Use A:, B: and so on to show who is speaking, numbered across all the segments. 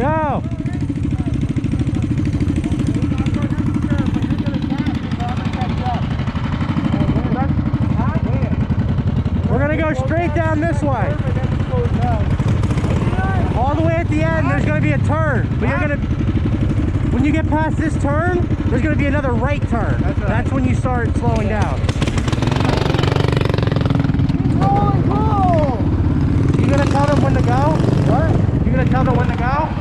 A: Yo! We're gonna go straight down this way. All the way at the end, there's gonna be a turn. But you're gonna, when you get past this turn, there's gonna be another right turn.
B: That's right.
A: That's when you start slowing down. You gonna tell them when to go? What? You gonna tell them when to go?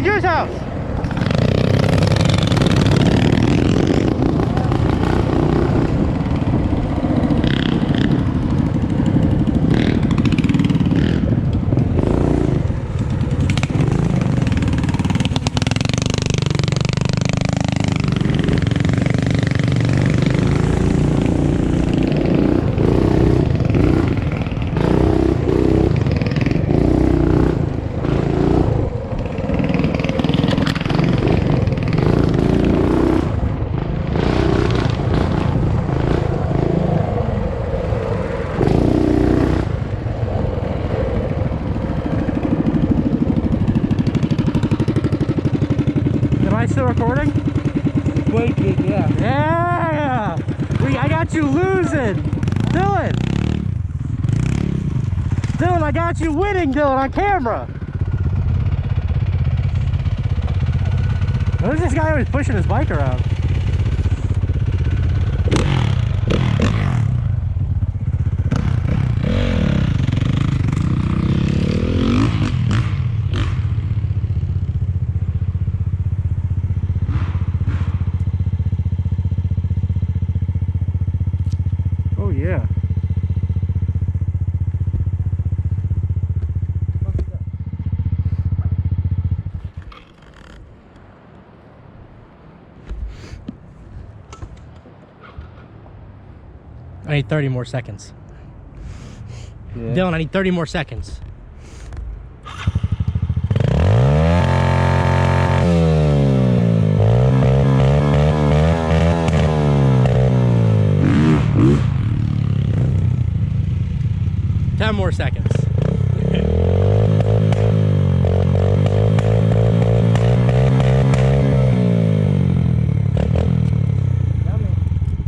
A: Juice house. Still recording?
B: Quaking, yeah.
A: Yeah! I got you losing! Dylan! Dylan, I got you winning, Dylan, on camera! Who's this guy always pushing his bike around? Yeah. I need 30 more seconds. Yeah. Dylan, I need 30 more seconds. Ten more seconds.